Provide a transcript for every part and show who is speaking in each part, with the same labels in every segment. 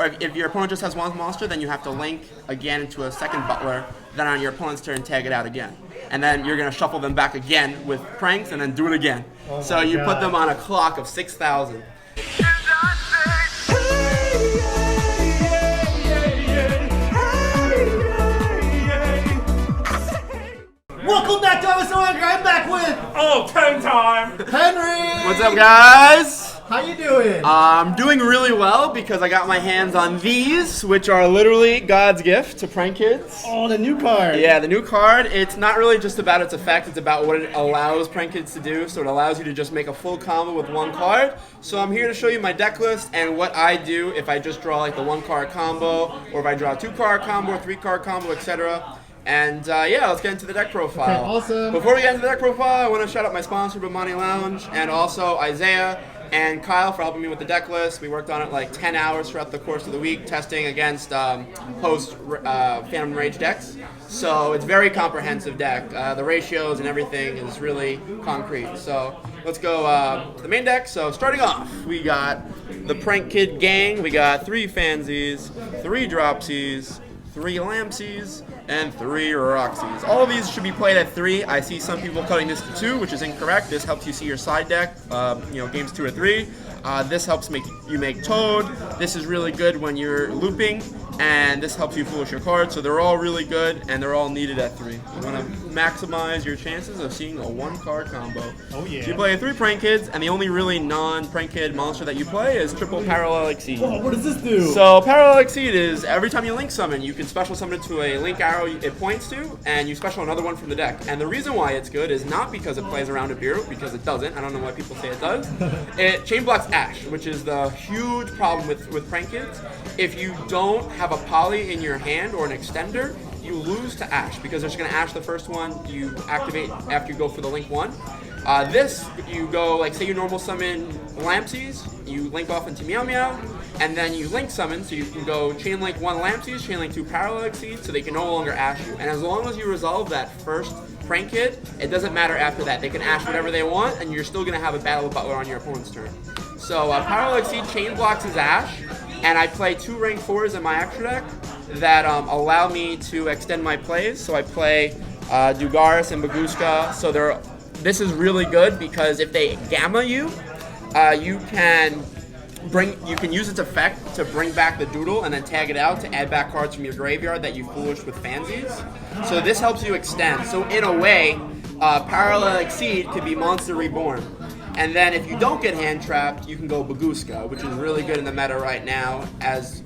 Speaker 1: or if your opponent just has one monster, then you have to link again into a second butler. Then on your opponent's turn, tag it out again. And then you're going to shuffle them back again with pranks and then do it again. So you put them on a clock of 6,000.
Speaker 2: Welcome back to Episode I'm back with
Speaker 3: 10 time.
Speaker 2: Henry.
Speaker 1: What's up, guys?
Speaker 2: How you doing?
Speaker 1: I'm doing really well because I got my hands on these, which are literally God's gift to prank kids.
Speaker 2: Oh, the new card.
Speaker 1: Yeah, the new card. It's not really just about its effect, it's about what it allows prank kids to do. So it allows you to just make a full combo with one card. So I'm here to show you my deck list and what I do if I just draw like the one card combo, or if I draw a 2-card combo, or 3-card combo, etc. And yeah, let's get into the deck profile.
Speaker 2: Okay, awesome.
Speaker 1: Before we get into the deck profile, I want to shout out my sponsor, Bomani Lounge, and also Isaiah and Kyle for helping me with the deck list. We worked on it like 10 hours throughout the course of the week, testing against post Phantom Rage decks. So it's a very comprehensive deck. The ratios and everything is really concrete. So let's go to the main deck. So starting off, we got the Prank Kid Gang. We got 3 Fansies, 3 Dropsies, 3 Lampsies, and 3 Roxies. All of these should be played at 3. I see some people cutting this to 2, which is incorrect. This helps you see your side deck, games 2 or 3. This helps you make Toad. This is really good when you're looping, and this helps you foolish your cards. So they're all really good, and they're all needed at 3. You want to maximize your chances of seeing a 1-card combo.
Speaker 2: Oh yeah.
Speaker 1: So you play 3 Prank Kids, and the only really non-Prank Kid monster that you play is triple Parallel Exceed.
Speaker 2: Oh, what does this do?
Speaker 1: So Parallel Exceed is every time you link summon, you can special summon it to a link arrow it points to, and you special another one from the deck. And the reason why it's good is not because it plays around a Nibiru, because it doesn't. I don't know why people say it does. It chain blocks Ash, which is the huge problem with Prank Kids. If you don't have a poly in your hand or an extender, you lose to Ash, because they're just going to Ash the first one you activate after you go for the link 1. This, you go, like, say you normal summon Lampsies, you link off into Meow-Meow, and then you link summon, so you can go chain link 1 Lampsies, chain link 2 Parallel Exceed, so they can no longer Ash you. And as long as you resolve that first Prank Kid, it doesn't matter after that. They can Ash whatever they want, and you're still going to have a Battle of Butler on your opponent's turn. So Parallel Exceed chain blocks his Ash, and I play 2 rank 4s in my extra deck that allow me to extend my plays. So I play Dugaris and Baguska, so this is really good because if they gamma you, you can use its effect to bring back the doodle and then tag it out to add back cards from your graveyard that you foolish with Fansies. So this helps you extend. So in a way, Parallel Exceed could be Monster Reborn. And then if you don't get hand trapped, you can go Baguska, which is really good in the meta right now, as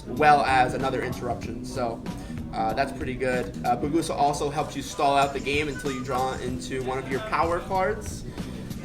Speaker 1: well as another interruption. So that's pretty good. Baguska also helps you stall out the game until you draw into one of your power cards,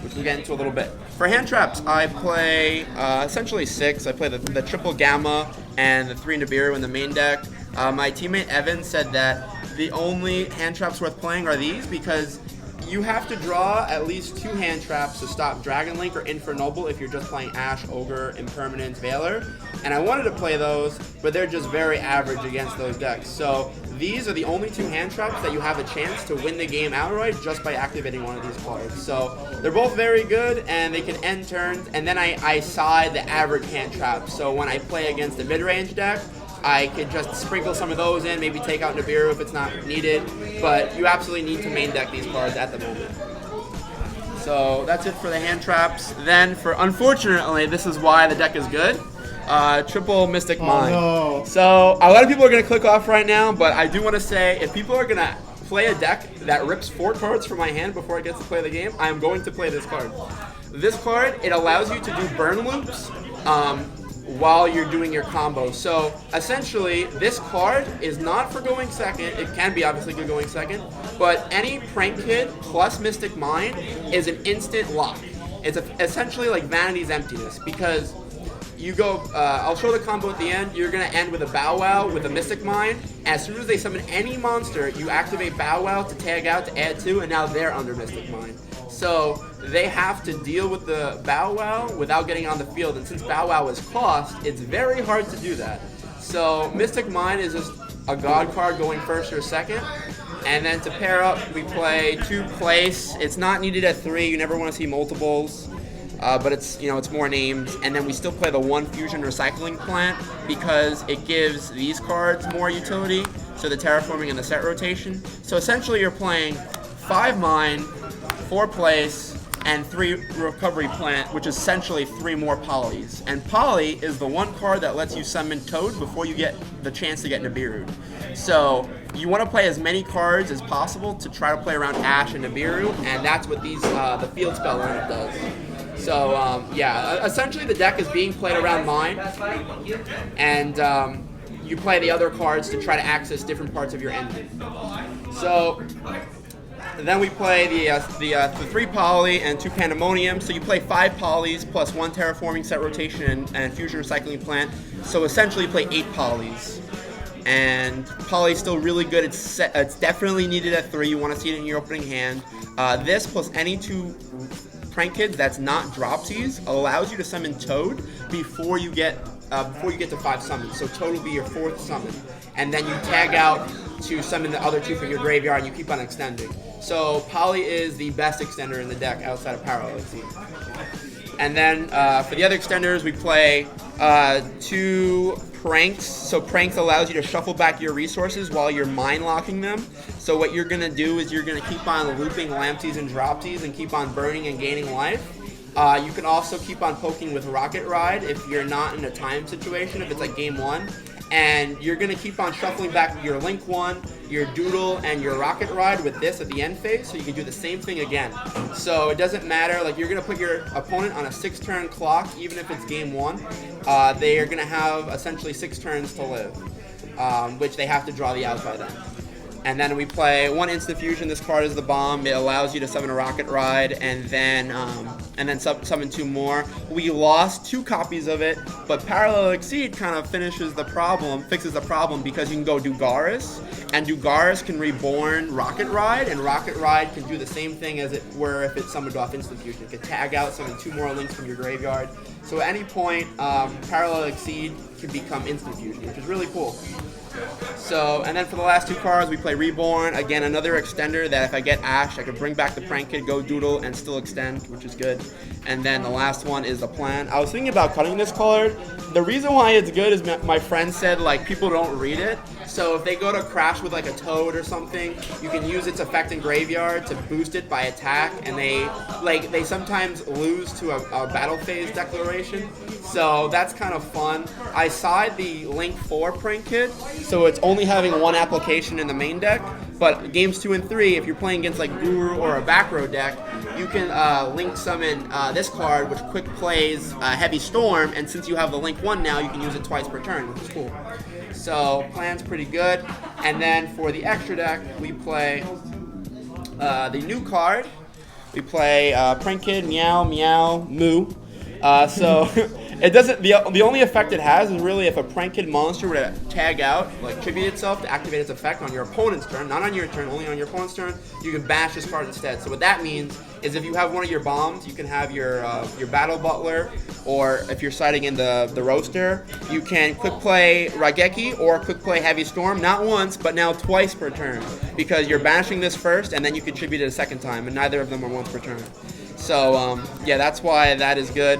Speaker 1: which we'll get into a little bit. For hand traps, I play essentially 6. I play the triple Gamma and the 3 Nibiru in the main deck. My teammate Evan said that the only hand traps worth playing are these, because you have to draw at least 2 hand traps to stop Dragon Link or Infernoble if you're just playing Ash, Ogre, Impermanence, Veiler. And I wanted to play those, but they're just very average against those decks. So these are the only 2 hand traps that you have a chance to win the game outright just by activating one of these cards. So they're both very good, and they can end turns. And then I side the average hand traps. So when I play against a mid-range deck, I could just sprinkle some of those in, maybe take out Nibiru if it's not needed, but you absolutely need to main deck these cards at the moment. So that's it for the hand traps. Then unfortunately, this is why the deck is good, triple Mystic Mind.
Speaker 2: No.
Speaker 1: So a lot of people are going to click off right now, but I do want to say, if people are going to play a deck that rips 4 cards from my hand before it gets to play the game, I am going to play this card. This card, it allows you to do burn loops, while you're doing your combo. So essentially, this card is not for going second. It can be obviously good going second, but any Prank Kid plus Mystic Mind is an instant lock. It's essentially like Vanity's Emptiness, because you go, I'll show the combo at the end. You're going to end with a Bow Wow with a Mystic Mind. As soon as they summon any monster, you activate Bow Wow to tag out to add 2, and now they're under Mystic Mind. So they have to deal with the Bow Wow without getting on the field, and since Bow Wow is cost, it's very hard to do that. So Mystic Mind is just a god card going first or second, and then to pair up, we play 2 place. It's not needed at 3. You never want to see multiples. but it's more names. And then we still play the 1 fusion recycling plant because it gives these cards more utility. So the terraforming and the set rotation. So essentially, you're playing 5 mine, 4 place, and 3 recovery plant, which is essentially 3 more polys. And poly is the 1 card that lets you summon Toad before you get the chance to get Nibiru. So you want to play as many cards as possible to try to play around Ash and Nibiru, and that's what the field spell lineup does. So yeah, essentially the deck is being played around mine, and you play the other cards to try to access different parts of your engine. So then we play the 3 poly and 2 pandemonium. So you play 5 polys plus 1 terraforming, set rotation, and fusion recycling plant. So essentially you play 8 polys. And poly is still really good. It's definitely needed at 3. You want to see it in your opening hand. This plus any 2 prank kids that's not dropsies allows you to summon Toad before you get to 5 summons. So Toad will be your 4th summon, and then you tag out to summon the other 2 from your graveyard, and you keep on extending. So Poly is the best extender in the deck outside of Parallel Exceed. And then for the other extenders, we play 2 Pranks. So Pranks allows you to shuffle back your resources while you're mind locking them. So what you're going to do is you're going to keep on looping Lampsies and Dropsies and keep on burning and gaining life. You can also keep on poking with Rocket Ride if you're not in a time situation, if it's like game 1. And you're going to keep on shuffling back your Link 1, your Doodle, and your Rocket Ride with this at the end phase, so you can do the same thing again. So it doesn't matter, like you're going to put your opponent on a 6-turn clock, even if it's game 1. They are going to have essentially 6 turns to live, which they have to draw the out by then. And then we play 1 instant fusion. This card is the bomb. It allows you to summon a Rocket Ride and then summon 2 more. We lost 2 copies of it, but Parallel Exceed kind of fixes the problem because you can go Dugaris, and Dugaris can reborn Rocket Ride, and Rocket Ride can do the same thing as it were if it's summoned off instant fusion. It can tag out, summon 2 more links from your graveyard. So at any point, Parallel Exceed can become instant fusion, which is really cool. So, and then for the last 2 cards, we play Reborn. Again, another extender that if I get Ash, I can bring back the Prank Kid, go Doodle, and still extend, which is good. And then the last one is the Plan. I was thinking about cutting this card. The reason why it's good is my friend said, like, people don't read it. So if they go to crash with, like, a Toad or something, you can use its effect in Graveyard to boost it by attack. And they sometimes lose to a battle phase declaration. So that's kind of fun. I side the Link 4 Prank Kid, so it's only having 1 application in the main deck. But games 2 and 3, if you're playing against like Guru or a back row deck, you can Link summon this card, which quick plays Heavy Storm, and since you have the Link 1 now, you can use it twice per turn, which is cool. So Plan's pretty good. And then for the extra deck, we play the new card. We play Prank Kid, Meow-Meow-Mu. So it doesn't. The only effect it has is really if a Prank Kid monster were to tag out, like tribute itself to activate its effect on your opponent's turn, not on your turn, only on your opponent's turn, you can bash this card instead. So what that means is if you have one of your bombs, you can have your Battle Butler, or if you're siding in the Roaster, you can quick play Raigeki or quick play Heavy Storm, not once, but now twice per turn, because you're banishing this first and then you contribute it a second time, and neither of them are once per turn. So yeah, that's why that is good.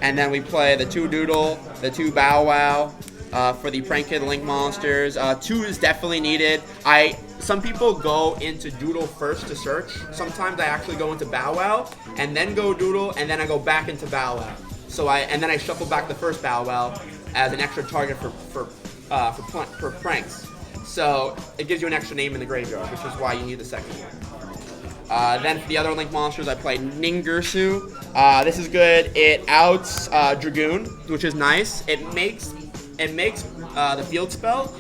Speaker 1: And then we play the 2 Doodle, the 2 Bow Wow for the Prank Kid Link monsters. 2 is definitely needed. Some people go into Doodle first to search. Sometimes I actually go into Bow Wow and then go Doodle and then I go back into Bow Wow. So and then I shuffle back the first Bow Wow as an extra target for pranks. So it gives you an extra name in the graveyard, which is why you need the second one. Then for the other Link monsters, I play Ningirsu. This is good. It outs Dragoon, which is nice. It makes the field spell,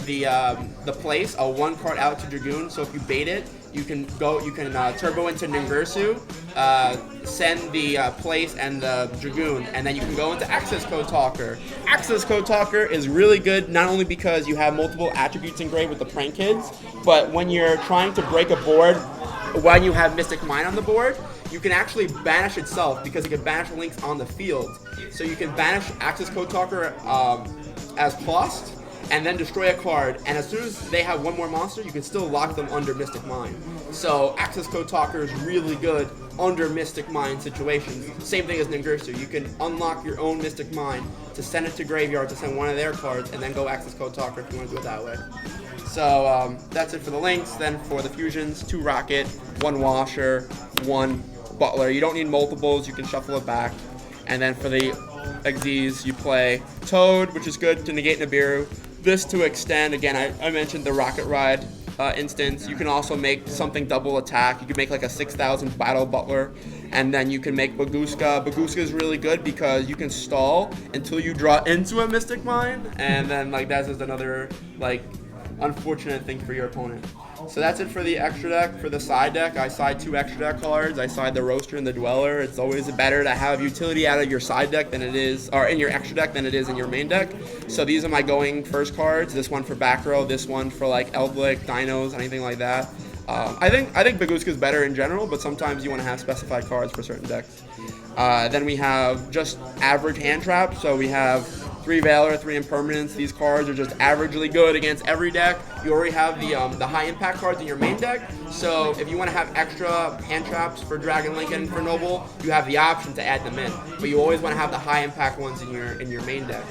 Speaker 1: the place, a 1 card out to Dragoon. So if you bait it, you can turbo into Ningirsu, send the place and the Dragoon, and then you can go into Access Code Talker. Access Code Talker is really good, not only because you have multiple attributes engraved with the Prank Kids, but when you're trying to break a board, when you have Mystic Mine on the board, you can actually banish itself because it can banish links on the field. So you can banish Access Code Talker as plus, and then destroy a card, and as soon as they have one more monster, you can still lock them under Mystic Mine. So Access Code Talker is really good under Mystic Mine situations. Same thing as Ningirsu. You can unlock your own Mystic Mine to send it to graveyard to send one of their cards, and then go Access Code Talker if you want to do it that way. So that's it for the links. Then for the fusions, 2 Rocket, 1 Washer, 1 Butler. You don't need multiples, you can shuffle it back. And then for the XZs, you play Toad, which is good to negate Nibiru. This to extend, again, I mentioned the Rocket Ride instance. You can also make something double attack. You can make like a 6,000 Battle Butler, and then you can make Baguska. Baguska is really good because you can stall until you draw into a Mystic Mine, and then like that's just another like unfortunate thing for your opponent. So that's it for the extra deck. For the side deck, I side 2 extra deck cards. I side the Roaster and the Dweller. It's always better to have utility out of your side deck than it is, or in your extra deck than it is in your main deck. So these are my going first cards. This one for back row, this one for like Eldlick, Dinos, anything like that. I think Baguska is better in general, but sometimes you want to have specified cards for certain decks. Then we have just average hand traps. So we have 3 Valor, 3 Impermanence. These cards are just averagely good against every deck. You already have the high impact cards in your main deck. So if you want to have extra hand traps for Dragon Link and for Noble, you have the option to add them in. But you always want to have the high impact ones in your main deck.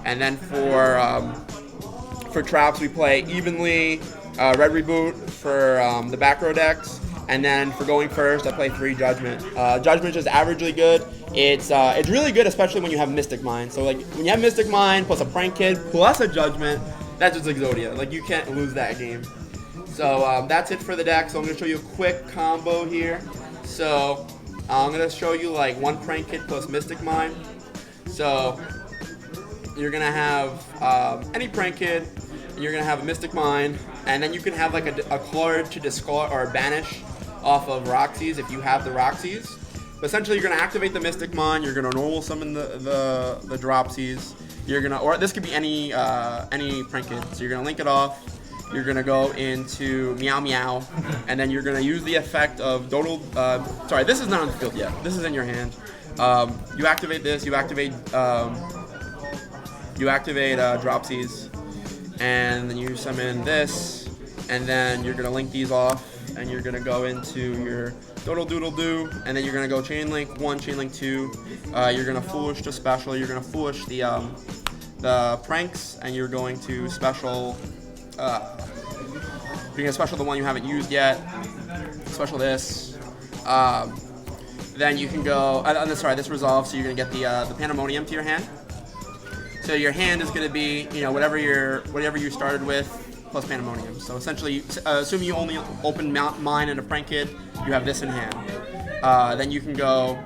Speaker 1: And then for traps, we play Evenly, Red Reboot for the back row decks. And then for going first, I play 3 Judgment. Judgment is averagely good. It's really good, especially when you have Mystic Mine. So like when you have Mystic Mine plus a Prank Kid plus a Judgment, that's just Exodia. Like you can't lose that game. So that's it for the deck. So I'm gonna show you a quick combo here. So I'm gonna show you like 1 Prank Kid plus Mystic Mine. So you're gonna have any Prank Kid, and you're gonna have a Mystic Mine, and then you can have like a card to discard or banish off of Roxy's if you have the Roxy's. But essentially, you're gonna activate the Mystic Mine. You're gonna normal summon the Dropsies. You're gonna, or this could be any Prank Kid. So you're gonna link it off. You're gonna go into Meow-Meow, and then you're gonna use the effect of Dodal. Sorry, this is not on the field yet. This is in your hand. You activate this. You activate Dropsies, and then you summon this, and then you're gonna link these off, and you're gonna go into your Doodle Doodle Doo, and then you're gonna go Chain Link 1, Chain Link 2. You're gonna Foolish to special. You're gonna Foolish the pranks, and you're going to special. You're gonna special the one you haven't used yet. Special this. Then you can go. Sorry, this resolves. So you're gonna get the Pandemonium to your hand. So your hand is gonna be whatever you started with plus Pandemonium. So essentially, assume you only open Mine and a Prank Kid, you have this in hand. Then you can go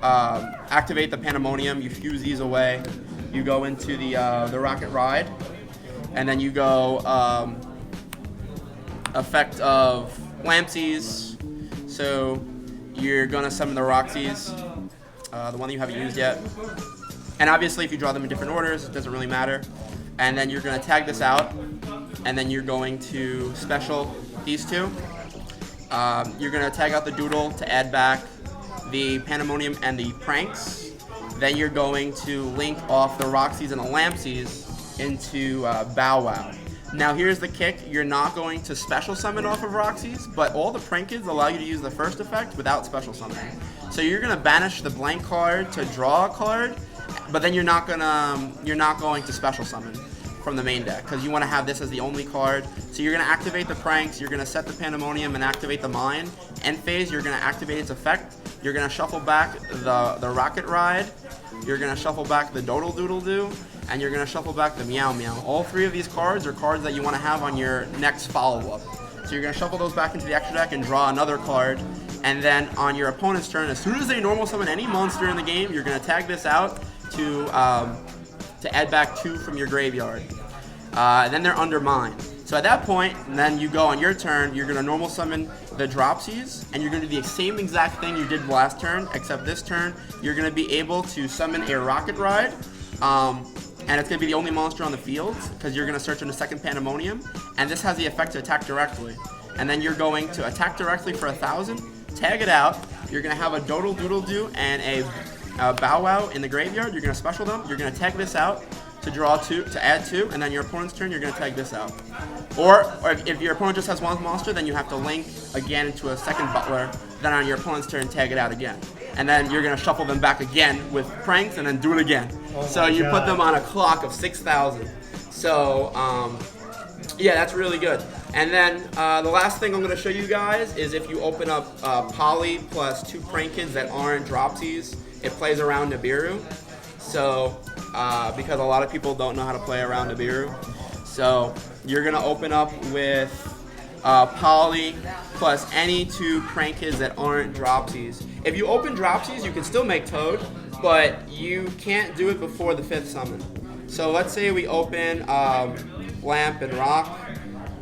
Speaker 1: activate the Pandemonium. You fuse these away. You go into the Rocket Ride, and then you go effect of Lampsies. So you're gonna summon the Roxy's, the one that you haven't used yet. And obviously, if you draw them in different orders, it doesn't really matter. And then you're gonna tag this out, and then you're going to special these 2. You're gonna tag out the Doodle to add back the Pandemonium and the Pranks. Then you're going to link off the Roxy's and the Lampsies into Bow Wow. Now here's the kick, you're not going to special summon off of Roxy's, but all the Prank Kids allow you to use the first effect without special summoning. So you're gonna banish the blank card to draw a card, but then you're not going to special summon from the main deck, because you want to have this as the only card. So you're going to activate the Pranks, you're going to set the Pandemonium and activate the Mine. End phase, you're going to activate its effect. You're going to shuffle back the Rocket Ride. You're going to shuffle back the Doodle Doodle Doo. And you're going to shuffle back the Meow-Meow. All 3 of these cards are cards that you want to have on your next follow-up. So you're going to shuffle those back into the extra deck and draw another card. And then on your opponent's turn, as soon as they normal summon any monster in the game, you're going to tag this out to add back 2 from your graveyard. Then they're under Mine. So at that point, then you go on your turn, you're going to normal summon the Dropsies, and you're going to do the same exact thing you did last turn, except this turn, you're going to be able to summon a Rocket Ride, and it's going to be the only monster on the field, because you're going to search in the second Pandemonium, and this has the effect to attack directly. And then you're going to attack directly for 1,000, tag it out, you're going to have a Doodle Doodle Doo and a Bow Wow in the graveyard. You're going to special them. You're going to tag this out. to draw 2, to add 2, and then your opponent's turn, you're going to tag this out. Or if your opponent just has 1 monster, then you have to link again into a second butler, then on your opponent's turn, tag it out again. And then you're going to shuffle them back again with pranks, and then do it again. So you put them on a clock of 6,000. So, yeah, that's really good. And then the last thing I'm going to show you guys is if you open up Poly plus 2 prank kids that aren't dropsies, it plays around Nibiru. So, because a lot of people don't know how to play around Nibiru. So, you're going to open up with Poly plus any 2 prank kids that aren't dropsies. If you open dropsies, you can still make Toad, but you can't do it before the 5th summon. So let's say we open Lamp and Rock.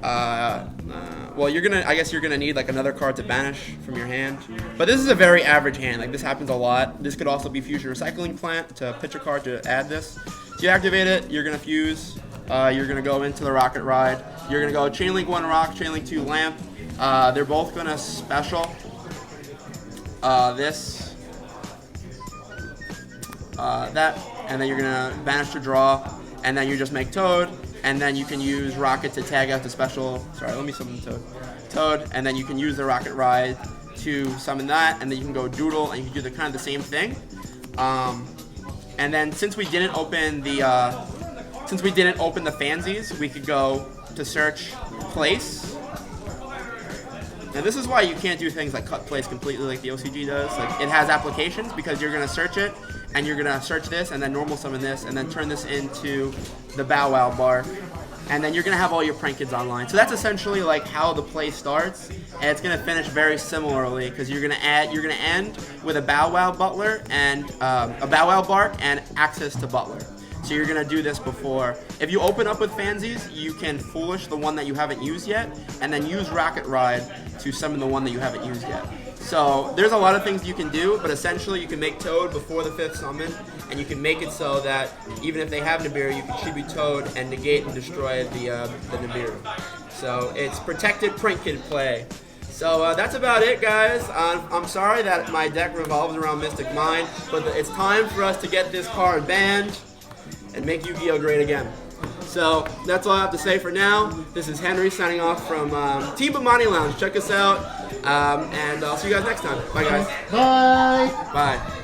Speaker 1: Well, I guess you're gonna need like another card to banish from your hand. But this is a very average hand. Like this happens a lot. This could also be Fusion Recycling Plant to pitch a card to add this. So you activate it. You're gonna fuse. You're gonna go into the Rocket Ride. You're gonna go Chainlink 1 Rock, Chainlink 2 Lamp. They're both gonna special this, that, and then you're gonna banish to draw, and then you just make Toad. And then you can use Rocket to tag out the special. Sorry, let me summon Toad. And then you can use the Rocket Ride to summon that. And then you can go Doodle, and you can do the kind of the same thing. And then since we didn't open the fansies, we could go to search place. Now this is why you can't do things like cut place completely like the OCG does. Like it has applications because you're gonna search it, and you're gonna search this, and then normal summon this, and then turn this into the Bow Wow Bark, and then you're gonna have all your prank kids online. So that's essentially like how the play starts, and it's gonna finish very similarly because you're gonna end with a Bow Wow Butler and a Bow Wow Bark and access to Butler. So you're gonna do this before. If you open up with fansies, you can Foolish the one that you haven't used yet, and then use Rocket Ride to summon the one that you haven't used yet. So there's a lot of things you can do, but essentially you can make Toad before the 5th summon, and you can make it so that even if they have Nibiru, you can tribute Toad and negate and destroy the Nibiru. So it's protected prank kid play. So that's about it, guys. I'm sorry that my deck revolves around Mystic Mind, but it's time for us to get this card banned and make Yu-Gi-Oh! Great again. So that's all I have to say for now. This is Henry signing off from Team Bomani Lounge. Check us out, and I'll see you guys next time. Bye, guys.
Speaker 2: Bye.
Speaker 1: Bye.